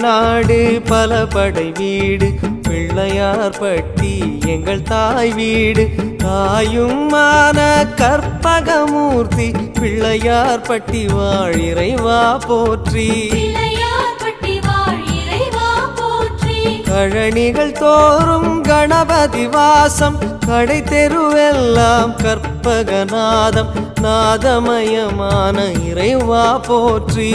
நாடு பல படை வீடு பிள்ளையார் பட்டி எங்கள் தாய் வீடு தாயுமான கற்பகமூர்த்தி பிள்ளையார் பட்டி வாழ் இறைவா போற்றி கழனிகள் தோறும் கணபதி வாசம் கடை தெருவெல்லாம் கற்பகநாதம் நாதமயமான இறைவா போற்றி